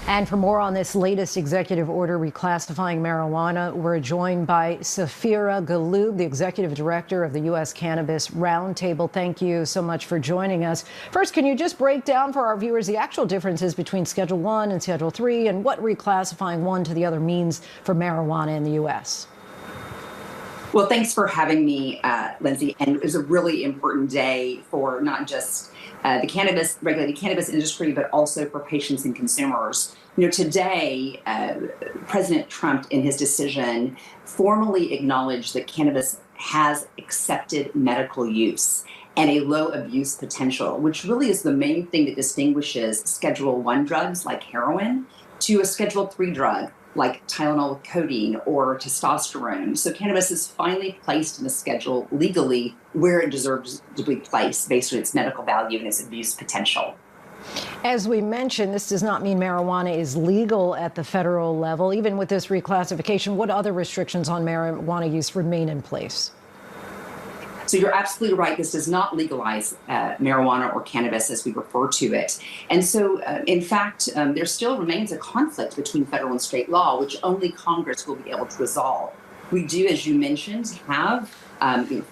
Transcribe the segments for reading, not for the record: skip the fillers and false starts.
And for more on this latest executive order reclassifying marijuana, we're joined by Safira Ghaloob, the executive director of the U.S. Cannabis Roundtable. Thank you so much for joining us. First, can you just break down for our viewers the actual differences between Schedule 1 and Schedule 3 and what reclassifying one to the other means for marijuana in the U.S.? Well, thanks for having me, Lindsay. And it was a really important day for not just the regulated cannabis industry, but also for patients and consumers. Today, President Trump, in his decision, formally acknowledged that cannabis has accepted medical use and a low abuse potential, which really is the main thing that distinguishes Schedule 1 drugs like heroin to a Schedule 3 drug like Tylenol with codeine or testosterone. So cannabis is finally placed in the schedule legally where it deserves to be placed based on its medical value and its abuse potential. As we mentioned, this does not mean marijuana is legal at the federal level. Even with this reclassification, what other restrictions on marijuana use remain in place? So you're absolutely right. This does not legalize marijuana or cannabis as we refer to it. And so, in fact, there still remains a conflict between federal and state law, which only Congress will be able to resolve. We do, as you mentioned, have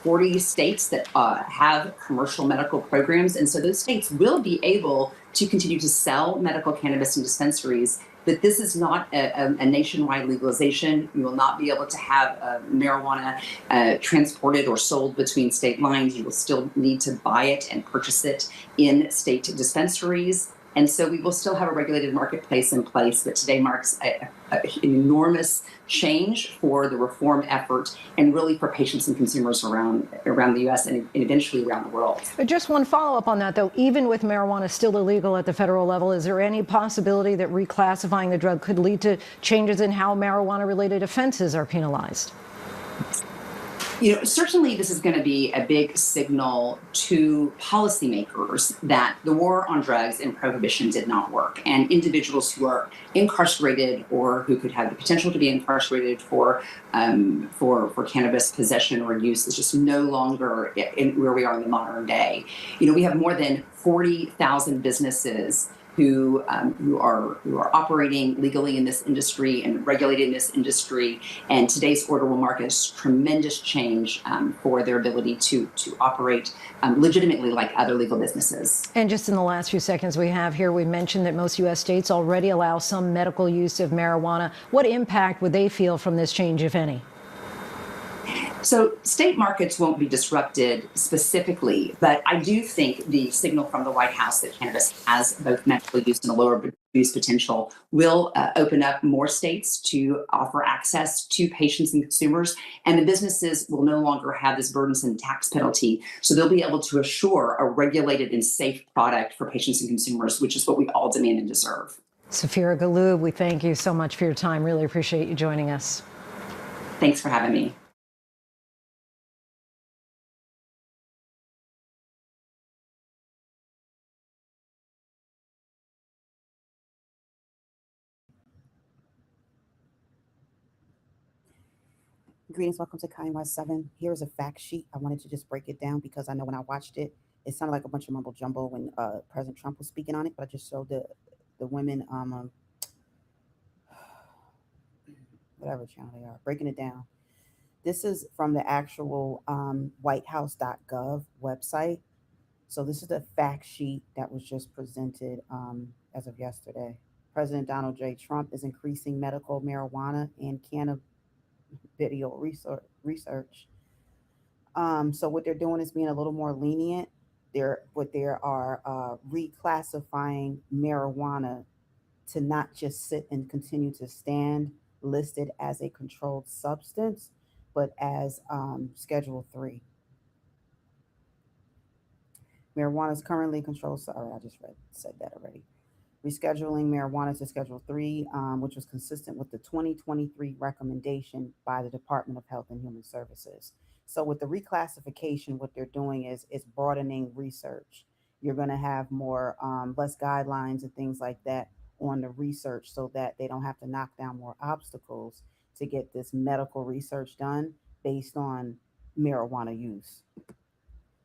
40 states that have commercial medical programs. And so those states will be able to continue to sell medical cannabis in dispensaries. But this is not a nationwide legalization. You will not be able to have marijuana transported or sold between state lines. You will still need to buy it and purchase it in state dispensaries. And so we will still have a regulated marketplace in place, but today marks an enormous change for the reform effort and really for patients and consumers around the U.S. and eventually around the world. But just one follow-up on that, though. Even with marijuana still illegal at the federal level, is there any possibility that reclassifying the drug could lead to changes in how marijuana-related offenses are penalized? Certainly this is going to be a big signal to policymakers that the war on drugs and prohibition did not work. And individuals who are incarcerated or who could have the potential to be incarcerated for cannabis possession or use is just no longer where we are in the modern day. We have more than 40,000 businesses who are operating legally in this industry and regulated in this industry. And today's order will mark a tremendous change for their ability to operate legitimately like other legal businesses. And just in the last few seconds we have here, we mentioned that most U.S. states already allow some medical use of marijuana. What impact would they feel from this change, if any? So state markets won't be disrupted specifically, but I do think the signal from the White House that cannabis has both medical use and a lower abuse potential will open up more states to offer access to patients and consumers, and the businesses will no longer have this burdensome tax penalty. So they'll be able to assure a regulated and safe product for patients and consumers, which is what we all demand and deserve. Safira Ghaloob, we thank you so much for your time. Really appreciate you joining us. Thanks for having me. Greetings, welcome to KINY 7. Here's a fact sheet. I wanted to just break it down because I know when I watched it, it sounded like a bunch of mumbo jumbo when President Trump was speaking on it. But I just showed the women, whatever channel they are, breaking it down. This is from the actual WhiteHouse.gov website. So this is the fact sheet that was just presented as of yesterday. President Donald J. Trump is increasing medical marijuana and cannabis video research. So what they're doing is being a little more lenient. They are reclassifying marijuana to not just sit and continue to stand listed as a controlled substance, but as Schedule 3. Marijuana is currently controlled. Sorry, I just said that already. Rescheduling marijuana to Schedule 3, which was consistent with the 2023 recommendation by the Department of Health and Human Services. So with the reclassification, what they're doing is it's broadening research. You're going to have more, less guidelines and things like that on the research so that they don't have to knock down more obstacles to get this medical research done based on marijuana use.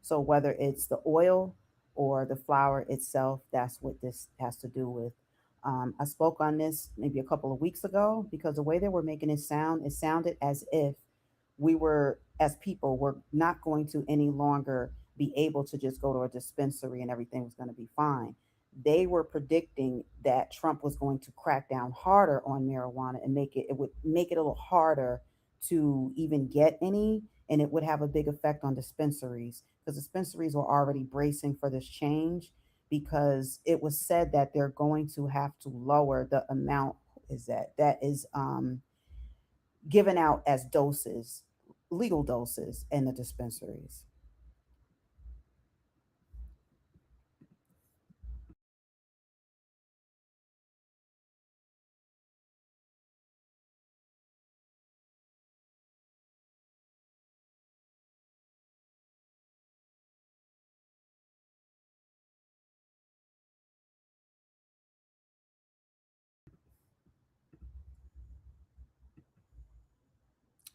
So whether it's the oil or the flower itself, that's what this has to do with. I spoke on this maybe a couple of weeks ago because the way they were making it sound, it sounded as if we were, as people, were not going to any longer be able to just go to a dispensary and everything was going to be fine. They were predicting that Trump was going to crack down harder on marijuana and it would make it a little harder to even get any, and it would have a big effect on dispensaries because dispensaries were already bracing for this change because it was said that they're going to have to lower the amount is that is given out as doses, legal doses in the dispensaries.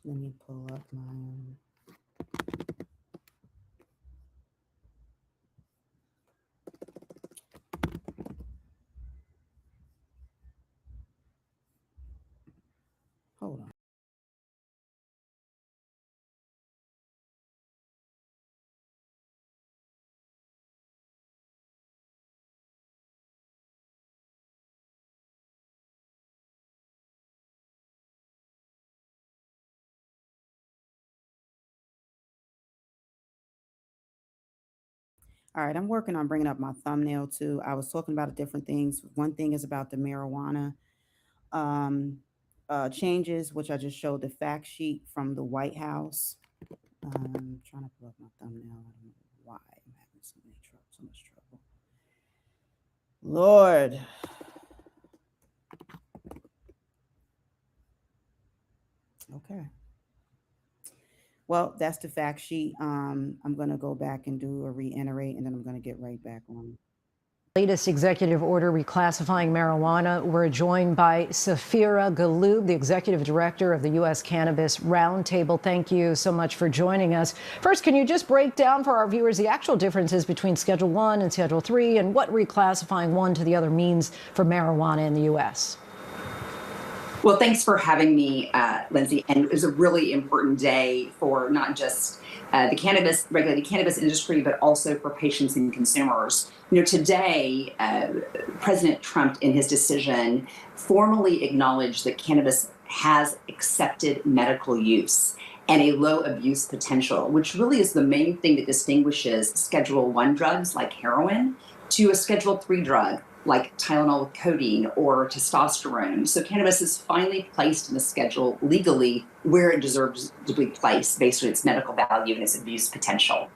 Let me pull up my hold on. All right, I'm working on bringing up my thumbnail too. I was talking about different things. One thing is about the marijuana um, changes, which I just showed the fact sheet from the White House. Trying to pull up my thumbnail. I don't know why I'm having so much trouble. Lord. Okay. Well, that's the fact sheet. I'm going to go back and do a reiterate, and then I'm going to get right back on. Latest executive order reclassifying marijuana. We're joined by Safira Galoub, the executive director of the U.S. Cannabis Roundtable. Thank you so much for joining us. First, can you just break down for our viewers the actual differences between Schedule 1 and Schedule 3 and what reclassifying one to the other means for marijuana in the U.S.? Well, thanks for having me, Lindsay. And it was a really important day for not just the regulated cannabis industry, but also for patients and consumers. Today, President Trump, in his decision, formally acknowledged that cannabis has accepted medical use and a low abuse potential, which really is the main thing that distinguishes Schedule 1 drugs like heroin to a Schedule 3 drug like Tylenol with codeine or testosterone. So cannabis is finally placed in the schedule legally where it deserves to be placed based on its medical value and its abuse potential.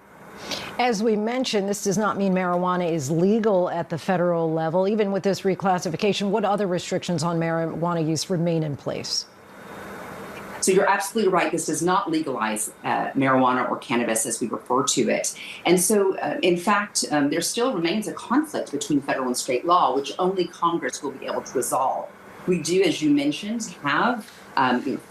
As we mentioned, this does not mean marijuana is legal at the federal level. Even with this reclassification, what other restrictions on marijuana use remain in place? So you're absolutely right. This does not legalize marijuana or cannabis as we refer to it. And so, in fact, there still remains a conflict between federal and state law, which only Congress will be able to resolve. We do, as you mentioned, have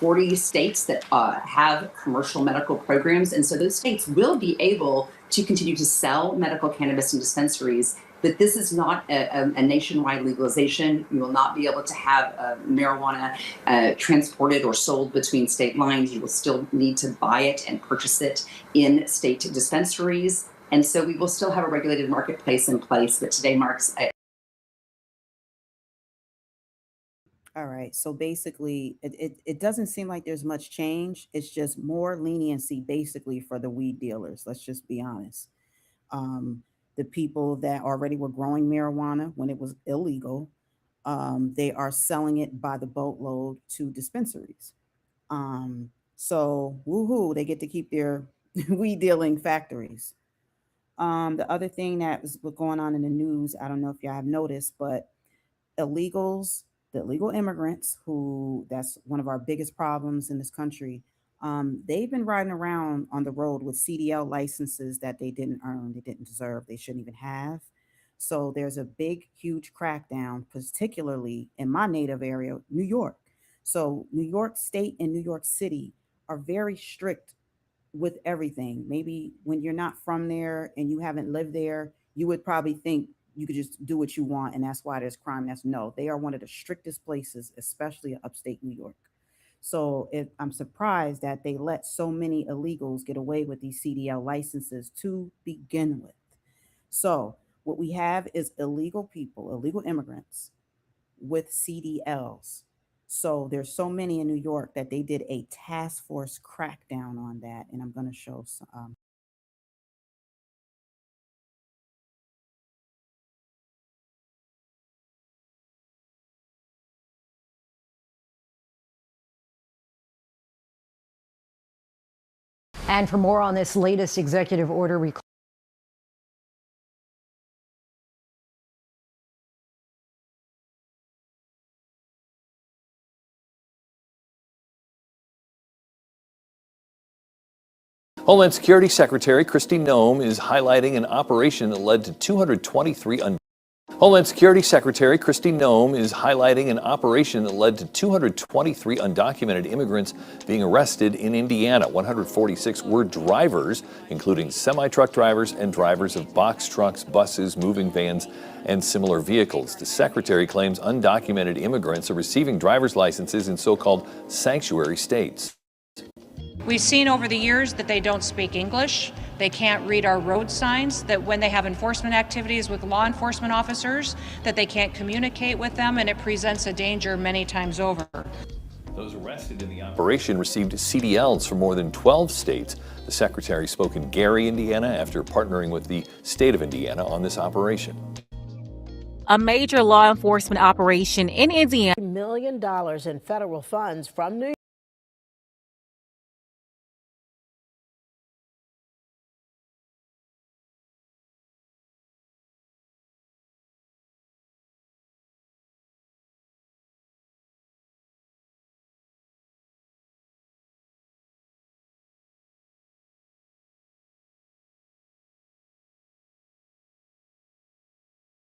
40 states that have commercial medical programs. And so those states will be able to continue to sell medical cannabis in dispensaries. But this is not a nationwide legalization. You will not be able to have marijuana transported or sold between state lines. You will still need to buy it and purchase it in state dispensaries. And so we will still have a regulated marketplace in place, but today marks All right. So basically, it doesn't seem like there's much change. It's just more leniency, basically, for the weed dealers. Let's just be honest. Um, the people that already were growing marijuana when it was illegal, they are selling it by the boatload to dispensaries. So woohoo, they get to keep their weed dealing factories. The other thing that was going on in the news, I don't know if y'all have noticed, but illegals, the illegal immigrants, who that's one of our biggest problems in this country, they've been riding around on the road with CDL licenses that they didn't earn, they didn't deserve, they shouldn't even have. So there's a big, huge crackdown, particularly in my native area, New York. So New York State and New York City are very strict with everything. Maybe when you're not from there and you haven't lived there, you would probably think you could just do what you want, and that's why there's crime. That's no. They are one of the strictest places, especially in upstate New York. So I'm surprised that they let so many illegals get away with these CDL licenses to begin with. So what we have is illegal people, illegal immigrants with CDLs. So there's so many in New York that they did a task force crackdown on that, and I'm going to show some. And for more on this latest executive order Homeland Security Secretary Kristi Noem is highlighting an operation that led to 223 Homeland Security Secretary Kristi Noem is highlighting an operation that led to 223 undocumented immigrants being arrested in Indiana. 146 were drivers, including semi-truck drivers and drivers of box trucks, buses, moving vans, and similar vehicles. The secretary claims undocumented immigrants are receiving driver's licenses in so-called sanctuary states. We've seen over the years that they don't speak English, they can't read our road signs, that when they have enforcement activities with law enforcement officers, that they can't communicate with them, and it presents a danger many times over. Those arrested in the operation received CDLs from more than 12 states. The secretary spoke in Gary, Indiana, after partnering with the state of Indiana on this operation. A major law enforcement operation in Indiana. $1 million in federal funds from New York.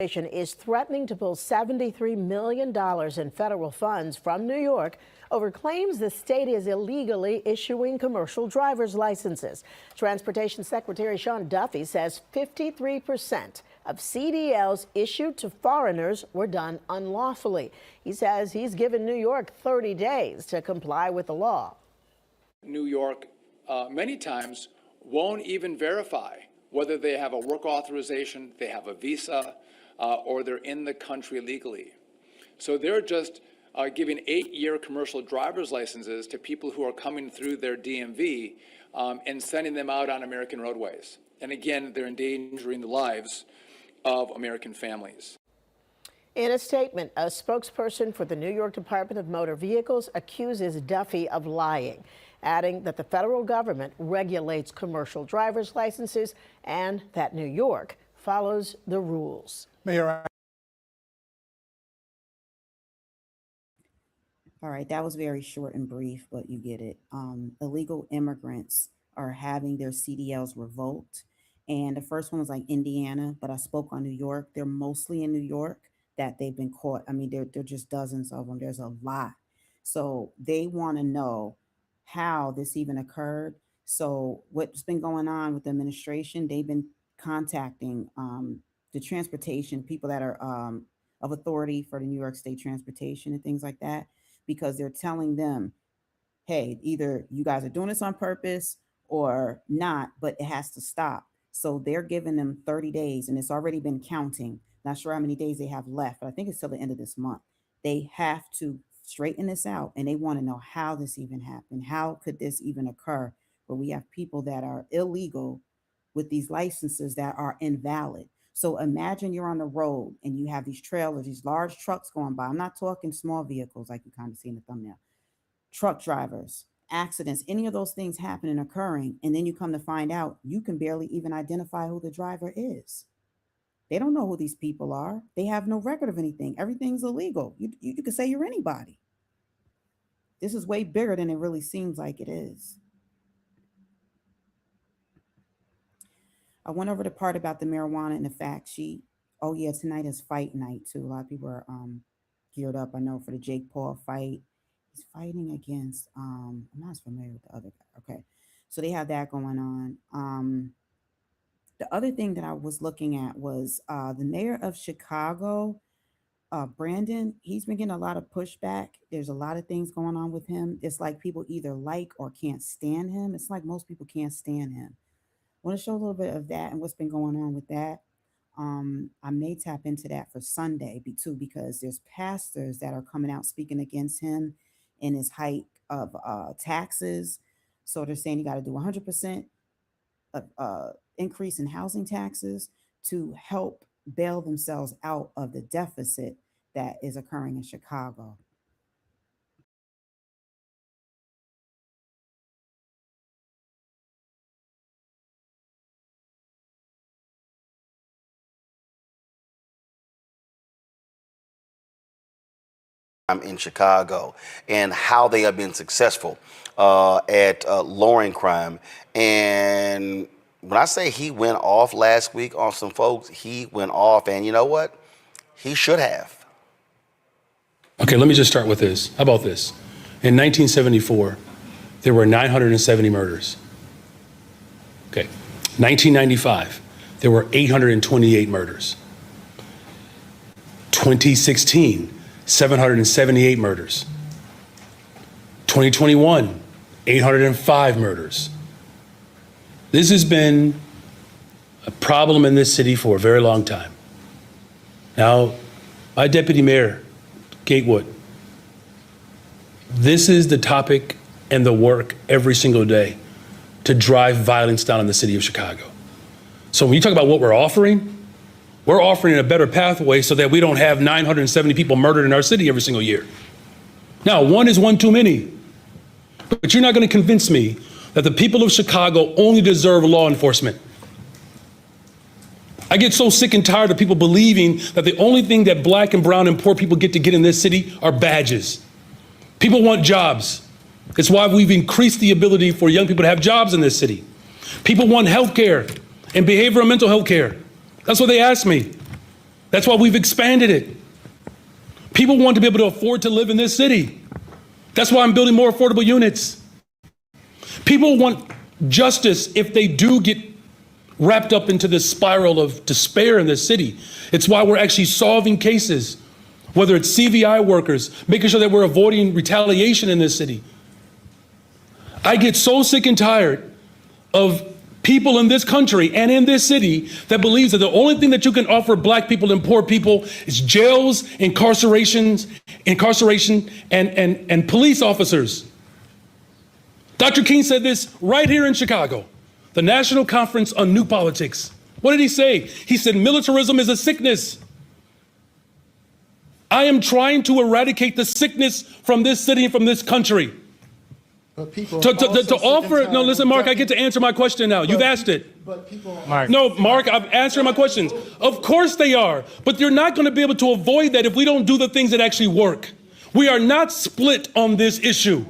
Is threatening to pull $73 million in federal funds from New York over claims the state is illegally issuing commercial driver's licenses. Transportation Secretary Sean Duffy says 53% of CDLs issued to foreigners were done unlawfully. He says he's given New York 30 days to comply with the law. New York many times won't even verify whether they have a work authorization, they have a visa, or they're in the country legally. So they're just giving 8-year commercial driver's licenses to people who are coming through their DMV and sending them out on American roadways. And again, they're endangering the lives of American families. In a statement, a spokesperson for the New York Department of Motor Vehicles accuses Duffy of lying, adding that the federal government regulates commercial driver's licenses and that New York follows the rules. Mayor. All right, that was very short and brief, but you get it. Illegal immigrants are having their CDLs revoked. And the first one was like Indiana, but I spoke on New York. They're mostly in New York that they've been caught. I mean, they're just dozens of them. There's a lot. So they want to know how this even occurred. So what's been going on with the administration, they've been contacting the transportation people that are of authority for the New York State Transportation and things like that, because they're telling them, hey, either you guys are doing this on purpose or not, but it has to stop. So they're giving them 30 days, and it's already been counting. Not sure how many days they have left, but I think it's till the end of this month. They have to straighten this out, and they want to know how this even happened. How could this even occur where we have people that are illegal with these licenses that are invalid? So imagine you're on the road and you have these trailers, these large trucks going by. I'm not talking small vehicles like you kind of see in the thumbnail. Truck drivers, accidents, any of those things happening, occurring, and then you come to find out you can barely even identify who the driver is. They don't know who these people are. They have no record of anything. Everything's illegal. You could say you're anybody. This is way bigger than it really seems like it is. I went over the part about the marijuana and the fact sheet. Oh yeah, tonight is fight night too. A lot of people are geared up. I know for the Jake Paul fight. He's fighting against I'm not as familiar with the other guy. Okay. So they have that going on. The other thing that I was looking at was the mayor of Chicago, Brandon. He's been getting a lot of pushback. There's a lot of things going on with him. It's like people either like or can't stand him. It's like most people can't stand him. I want to show a little bit of that and what's been going on with that. I may tap into that for Sunday too, because there's pastors that are coming out speaking against him in his hike of taxes. So they're saying you got to do 100% of increase in housing taxes to help bail themselves out of the deficit that is occurring in Chicago. I'm in Chicago and how they have been successful at lowering crime. And when I say he went off last week on some folks, he went off, and you know what? He should have. Okay, let me just start with this. How about this? In 1974, there were 970 murders. Okay, 1995, there were 828 murders. 2016, 778 murders. 2021, 805 murders. This has been a problem in this city for a very long time. Now, my deputy mayor, Gatewood, this is the topic and the work every single day to drive violence down in the city of Chicago. So when you talk about what we're offering a better pathway so that we don't have 970 people murdered in our city every single year. Now, one is one too many, but you're not going to convince me that the people of Chicago only deserve law enforcement. I get so sick and tired of people believing that the only thing that black and brown and poor people get to get in this city are badges. People want jobs. It's why we've increased the ability for young people to have jobs in this city. People want health care and behavioral mental health care. That's what they asked me. That's why we've expanded it. People want to be able to afford to live in this city. That's why I'm building more affordable units. People want justice if they do get wrapped up into this spiral of despair in this city. It's why we're actually solving cases, whether it's CVI workers, making sure that we're avoiding retaliation in this city. I get so sick and tired of people in this country and in this city that believes that the only thing that you can offer black people and poor people is jails, incarceration, and police officers. Dr. King said this right here in Chicago, the National Conference on New Politics. What did he say? He said, militarism is a sickness. I am trying to eradicate the sickness from this city and from this country. But people to offer, no, listen, Mark, I get to answer my question now. You've asked it. But people, No, Mark, I'm answering my questions. Of course they are, but you're not going to be able to avoid that if we don't do the things that actually work. We are not split on this issue.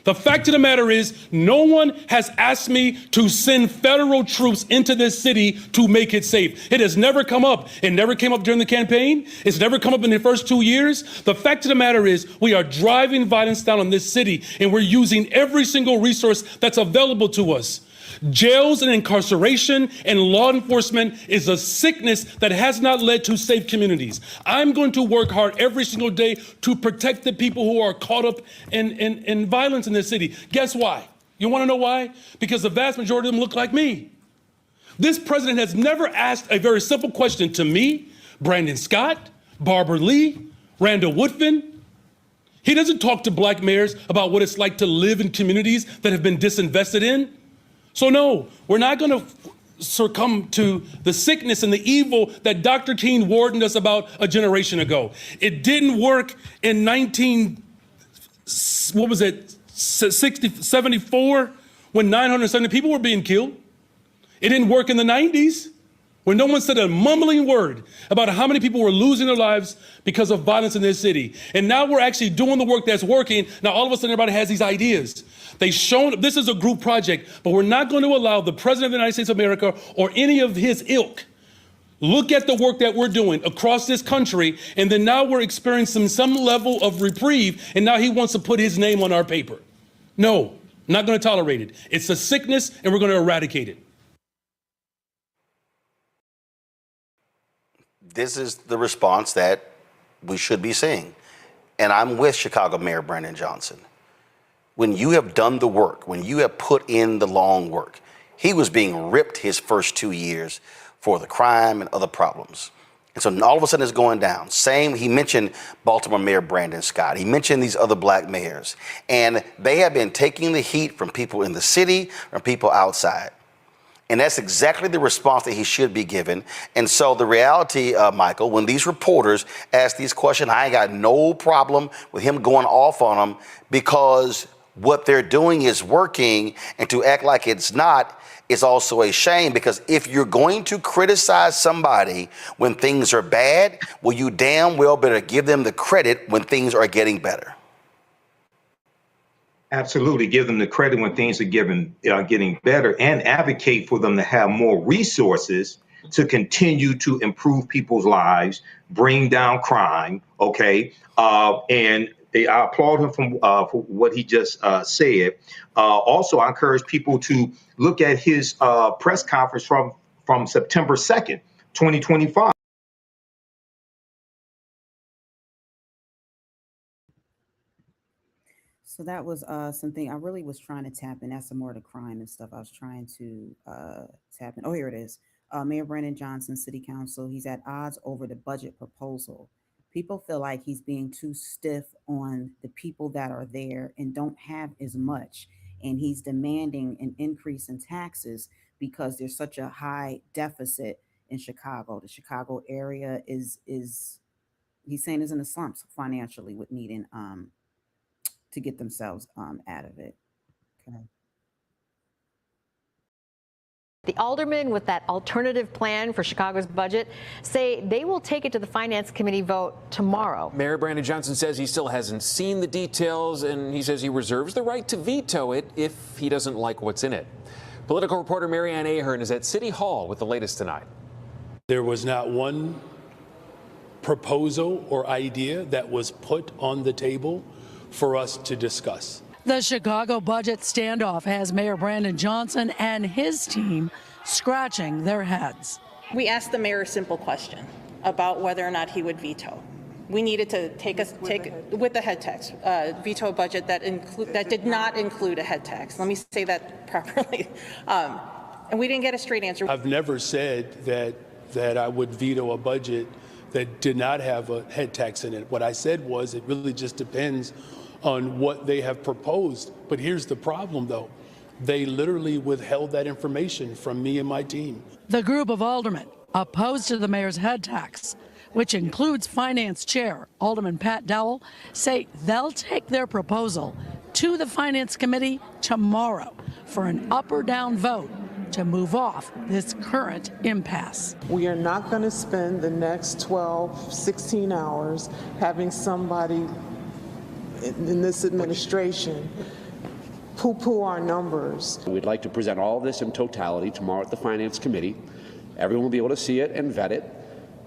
The fact of the matter is, no one has asked me to send federal troops into this city to make it safe. It has never come up. It never came up during the campaign. It's never come up in the first 2 years. The fact of the matter is, we are driving violence down on this city, and we're using every single resource that's available to us. Jails and incarceration and law enforcement is a sickness that has not led to safe communities. I'm going to work hard every single day to protect the people who are caught up in violence in this city. Guess why? You want to know why? Because the vast majority of them look like me. This president has never asked a very simple question to me, Brandon Scott, Barbara Lee, Randall Woodfin. He doesn't talk to black mayors about what it's like to live in communities that have been disinvested in. So no, we're not going to succumb to the sickness and the evil that Dr. King warned us about a generation ago. It didn't work in 74 when 970 people were being killed. It didn't work in the 90s when no one said a mumbling word about how many people were losing their lives because of violence in this city. And now we're actually doing the work that's working. Now all of a sudden everybody has these ideas. They've shown this is a group project, but we're not going to allow the President of the United States of America or any of his ilk look at the work that we're doing across this country, and then now we're experiencing some level of reprieve, and now he wants to put his name on our paper. No, I'm not going to tolerate it. It's a sickness, and we're going to eradicate it. this is the response that we should be seeing. And I'm with Chicago Mayor Brandon Johnson. When you have done the work, when you have put in the long work, he was being ripped his first 2 years for the crime and other problems. And so all of a sudden it's going down. He mentioned Baltimore Mayor Brandon Scott. He mentioned these other black mayors. And they have been taking the heat from people in the city, from people outside. And that's exactly the response that he should be given. And so the reality, Michael, when these reporters ask these questions, I ain't got no problem with him going off on them, because what they're doing is working, and to act like it's not is also a shame, because if you're going to criticize somebody when things are bad, well, you damn well better give them the credit when things are getting better. Absolutely. Give them the credit when things are getting better, and advocate for them to have more resources to continue to improve people's lives, bring down crime. OK, and I applaud him for what he just said. Also, I encourage people to look at his press conference from September 2nd, 2025. So that was something I really was trying to tap in. That's some more of the crime and stuff I was trying to tap in. Oh, here it is. Mayor Brandon Johnson, City Council. He's at odds over the budget proposal. People feel like he's being too stiff on the people that are there and don't have as much. And he's demanding an increase in taxes because there's such a high deficit in Chicago. The Chicago area is he's saying is in the slumps financially, with needing to get themselves out of it. Okay. The aldermen with that alternative plan for Chicago's budget say they will take it to the Finance Committee vote tomorrow. Mayor Brandon Johnson says he still hasn't seen the details, and he says he reserves the right to veto it if he doesn't like what's in it. Political reporter Marianne Ahern is at City Hall with the latest tonight. There was not one proposal or idea that was put on the table for us to discuss. The Chicago budget standoff has Mayor Brandon Johnson and his team scratching their heads. We asked the mayor a simple question about whether or not he would veto. We needed to take with the head tax, veto a budget that did not include a head tax. Let me say that properly. And we didn't get a straight answer. I've never said that I would veto a budget that did not have a head tax in it. What I said was it really just depends on what they have proposed. But here's the problem, though. They literally withheld that information from me and my team. The group of aldermen opposed to the mayor's head tax, which includes Finance Chair Alderman Pat Dowell, say they'll take their proposal to the Finance Committee tomorrow for an up or down vote to move off this current impasse. We are not going to spend the next 12, 16 hours having somebody in this administration poo-poo our numbers. We'd like to present all of this in totality tomorrow at the Finance Committee. Everyone will be able to see it and vet it,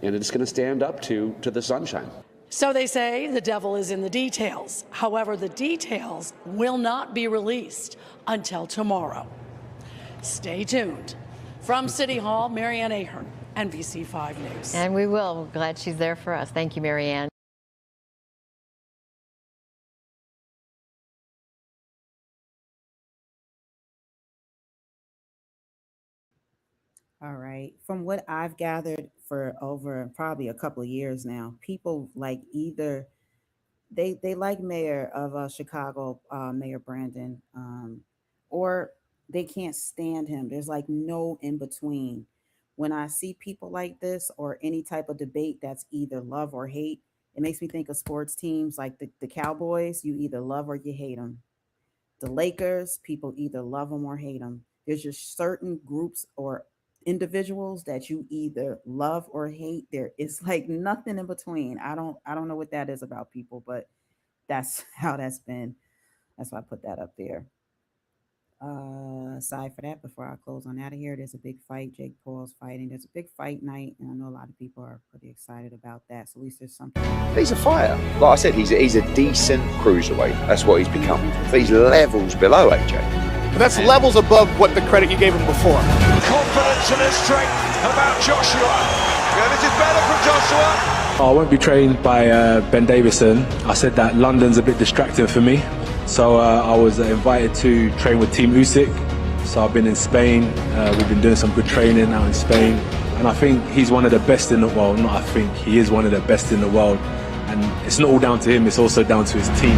and it's going to stand up to the sunshine. So they say the devil is in the details. However, the details will not be released until tomorrow. Stay tuned. From City Hall, Marianne Ahern, NBC5 News. And we will. We're glad she's there for us. Thank you, Marianne. All right. From what I've gathered for over probably a couple of years now, people like either they like Mayor of Chicago, Mayor Brandon, or they can't stand him. There's like no in between. When I see people like this or any type of debate that's either love or hate, it makes me think of sports teams like the Cowboys. You either love or you hate them. The Lakers, people either love them or hate them. There's just certain groups or individuals that you either love or hate. There is like nothing in between. I don't know what that is about people, but that's how that's been. That's why I put that up there. Aside for that, before I close on out of here, there's a big fight. Jake Paul's fighting. There's a big fight night, and I know a lot of people are pretty excited about that. So at least there's something. He's a fighter. Like I said, he's a decent cruiserweight. That's what he's become. But he's levels below AJ. But that's levels above what the credit you gave him before. Confidence and his strength about Joshua. This is better from Joshua. I won't be trained by Ben Davison. I said that London's a bit distracting for me. So I was invited to train with Team Usyk. So I've been in Spain. We've been doing some good training out in Spain. And I think he's one of the best in the world. Not I think, he is one of the best in the world. And it's not all down to him, it's also down to his team.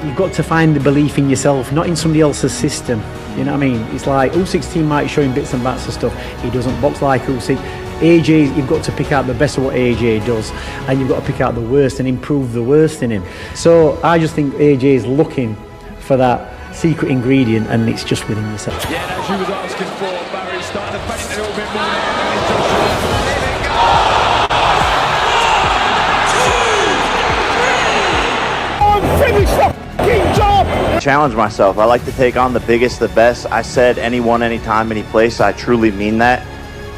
You've got to find the belief in yourself, not in somebody else's system. You know what I mean? It's like Usyk's team might show him bits and bats of stuff. He doesn't box like Usyk. AJ, you've got to pick out the best of what AJ does, and you've got to pick out the worst and improve the worst in him. So I just think AJ is looking for that secret ingredient, and it's just within yourself. Yeah, as you was asking for, Barry's starting to paint a little bit more now. Challenge myself. I like to take on the biggest, the best. I said anyone, anytime, any place. I truly mean that.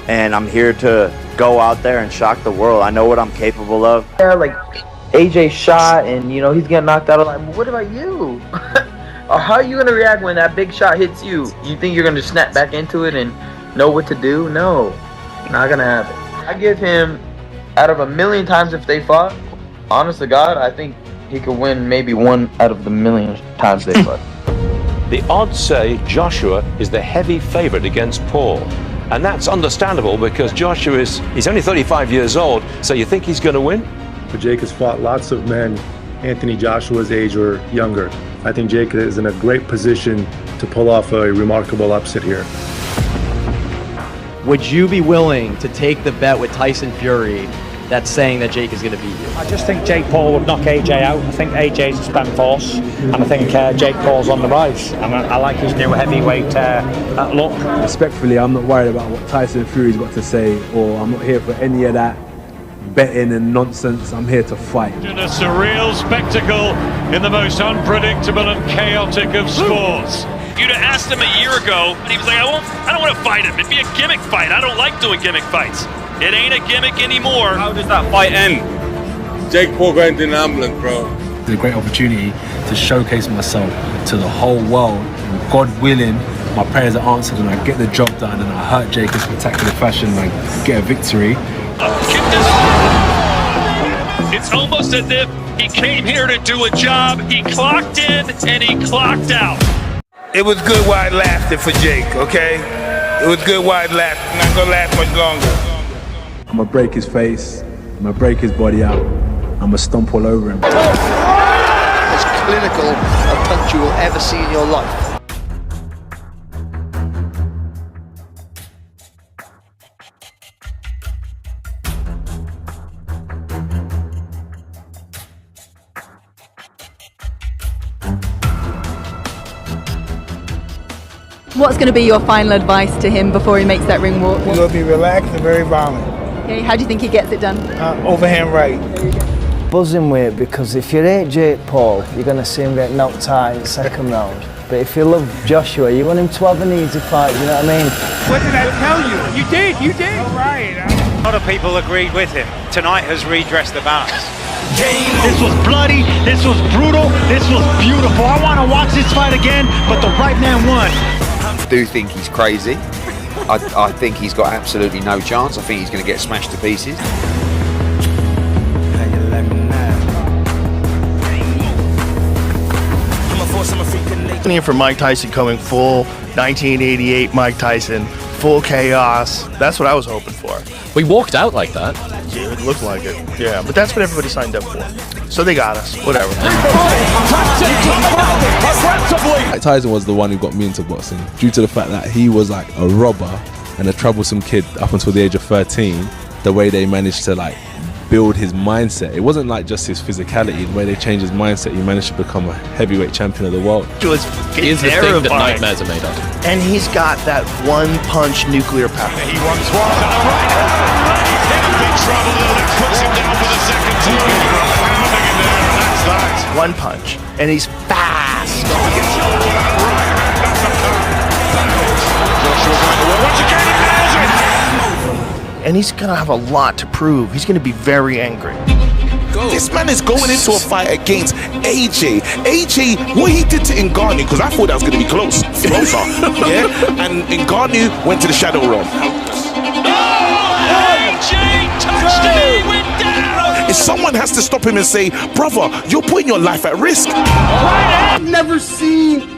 And I'm here to go out there and shock the world. I know what I'm capable of. Yeah, like AJ shot and you know he's getting knocked out. I'm like, what about you? Or how are you gonna react when that big shot hits you? You think you're gonna snap back into it and know what to do? No, not gonna happen. I give him, out of 1,000,000 times if they fought, honest to God, I think he could win maybe 1 out of the 1,000,000 times they fought. The odds say Joshua is the heavy favorite against Paul. And that's understandable because Joshua he's only 35 years old, so you think he's going to win? But Jake has fought lots of men Anthony Joshua's age or younger. I think Jake is in a great position to pull off a remarkable upset here. Would you be willing to take the bet with Tyson Fury that's saying that Jake is going to beat you? I just think Jake Paul would knock AJ out. I think AJ's a spent force, and I think Jake Paul's on the rise. And I like his new heavyweight look. Respectfully, I'm not worried about what Tyson Fury's got to say, or I'm not here for any of that betting and nonsense. I'm here to fight. A surreal spectacle in the most unpredictable and chaotic of sports. You'd have asked him a year ago, and he was like, I don't want to fight him. It'd be a gimmick fight. I don't like doing gimmick fights. It ain't a gimmick anymore. How does that fight end? Jake Paul going in the ambulance, bro. It's a great opportunity to showcase myself to the whole world. And God willing, my prayers are answered and I get the job done and I hurt Jake in spectacular fashion and I get a victory. It's almost as if he came here to do a job. He clocked in and he clocked out. It was good while it lasted for Jake, okay? It was good while it lasted. Not gonna last much longer. I'm gonna break his face, I'm gonna break his body out, I'm gonna stomp all over him. As clinical a punch you will ever see in your life. What's going to be your final advice to him before he makes that ring walk? He will be relaxed and very violent. Okay, how do you think he gets it done? Overhand right. Buzzing with, because if you hate Jake Paul, you're going to see him get knocked out in the second round. But if you love Joshua, you want him to have an easy fight, you know what I mean? What did I tell you? You did. All right. A lot of people agreed with him. Tonight has redressed the balance. This was bloody, this was brutal, this was beautiful. I want to watch this fight again, but the right man won. I do think he's crazy. I think he's got absolutely no chance. I think he's going to get smashed to pieces. For Mike Tyson coming full 1988 Mike Tyson, full chaos. That's what I was hoping for. We walked out like that. Yeah, it looked like it. Yeah, but that's what everybody signed up for. So they got us. Whatever. Mike Tyson was the one who got me into boxing due to the fact that he was like a robber and a troublesome kid up until the age of 13. The way they managed to like build his mindset. It wasn't like just his physicality. The way they changed his mindset, he managed to become a heavyweight champion of the world. He was He is the thing that nightmares are made of. And he's got that one-punch nuclear power. He runs one to the right hand. He's in big trouble. That puts him down for the second time. Pounding in there, and that's that. One punch. And he's fast. Joshua going to once again. He nails it. And he's going to have a lot to prove. He's going to be very angry. This man is going into a fight against AJ. AJ, what he did to Ngannou, because I thought that was going to be closer, yeah? And Ngannou went to the shadow realm. AJ someone has to stop him and say, brother, you're putting your life at risk. I've never seen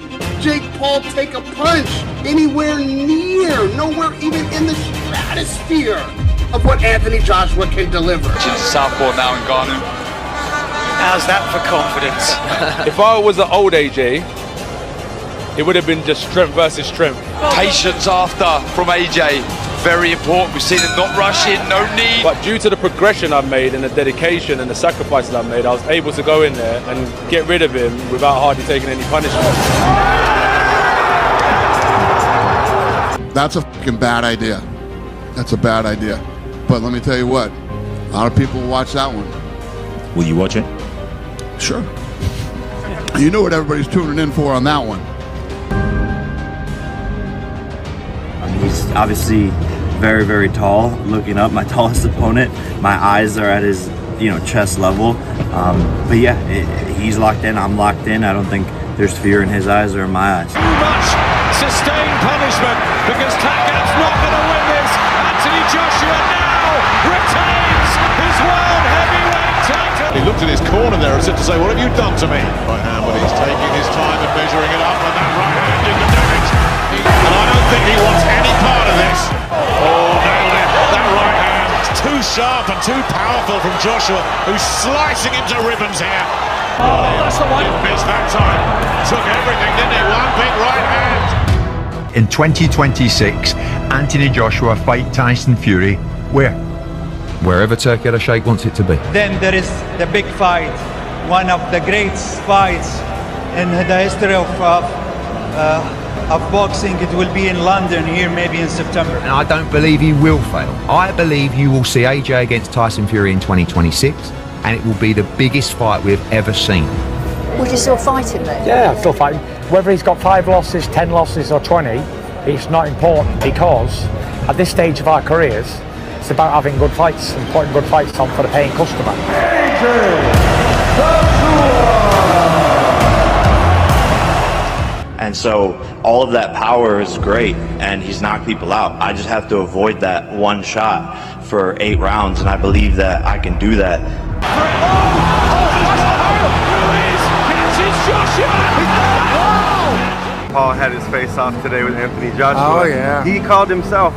Jake Paul take a punch anywhere near, nowhere even in the stratosphere of what Anthony Joshua can deliver. Southpaw now in Ngannou. How's that for confidence? If I was an old AJ, it would have been just strength versus strength. Patience after from AJ. Very important. We've seen him not rush in, no need. But due to the progression I've made and the dedication and the sacrifices I've made, I was able to go in there and get rid of him without hardly taking any punishment. That's a fucking bad idea. That's a bad idea. But let me tell you what, a lot of people watch that one. Will you watch it? Sure. You know what everybody's tuning in for on that one. He's obviously very, very tall. Looking up, my tallest opponent. My eyes are at his, chest level. But yeah, he's locked in. I'm locked in. I don't think there's fear in his eyes or in my eyes. Too much sustained punishment because Takav's not going to win this. Anthony Joshua now retains his world heavyweight title. He looked at his corner there as if to say, what have you done to me? Right hand, but he's taking his time and measuring it up, and that right hand did the damage. And I don't think he wants any part of this. Oh, nailed it. That right hand. It's too sharp and too powerful from Joshua, who's slicing him to ribbons here. Oh, that's the one. Didn't miss that time. Took everything, didn't he? One big right hand. In 2026, Anthony Joshua fight Tyson Fury where? Wherever Turki Al-Sheikh wants it to be. Then there is the big fight, one of the great fights in the history of boxing. It will be in London here, maybe in September. And I don't believe you will fail. I believe you will see AJ against Tyson Fury in 2026, and it will be the biggest fight we've ever seen. Would you still fight him though? Yeah, I'm still fighting. Whether he's got 5 losses, 10 losses or 20, it's not important because at this stage of our careers, it's about having good fights and putting good fights on for the paying customer. And so all of that power is great, and he's knocked people out. I just have to avoid that one shot for 8 rounds, and I believe that I can do that. Paul had his face off today with Anthony Joshua. Oh, yeah. He called himself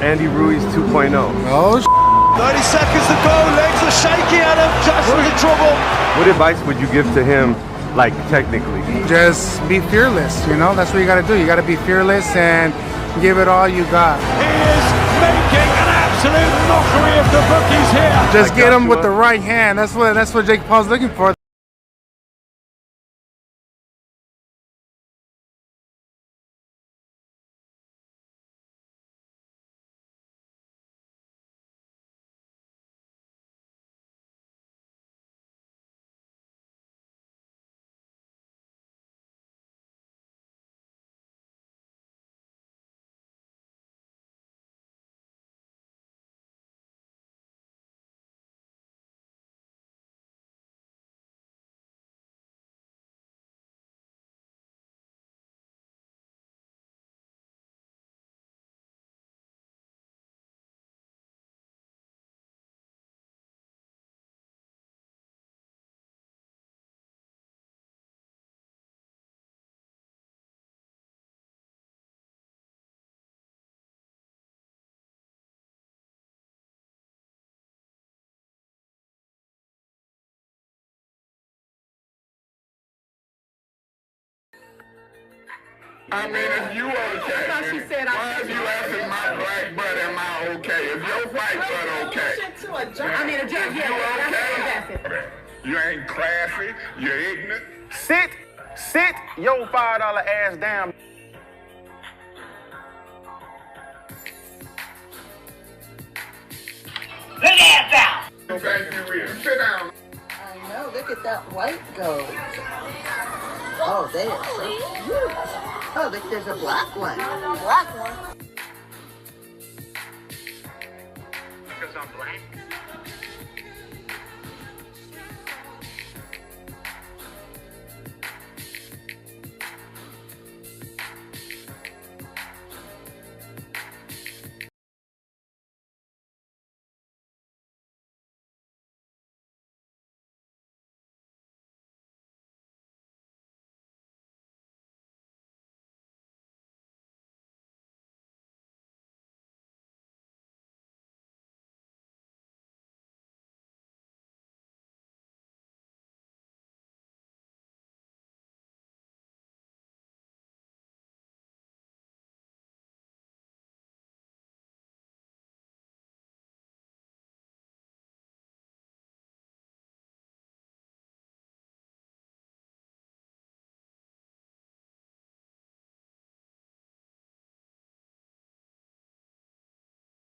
Andy Ruiz 2.0. Oh, 30 seconds to go. Legs are shaky out of Joshua's in trouble. What advice would you give to him, like, technically? just be fearless, That's what you got to do. You got to be fearless and give it all you got. He is making an absolute mockery of the bookies here. Just get him with the right hand. That's what Jake Paul's looking for. I mean, if you okay, why is you asking my black butt, am I okay? If your white butt okay, if you okay, you ain't classy, you're ignorant. Sit your $5 ass down. Lay ass down. Thank you, Rita. Sit down. I know, look at that white goat. Oh, they are so beautiful. Oh, look, there's a black one. Black one?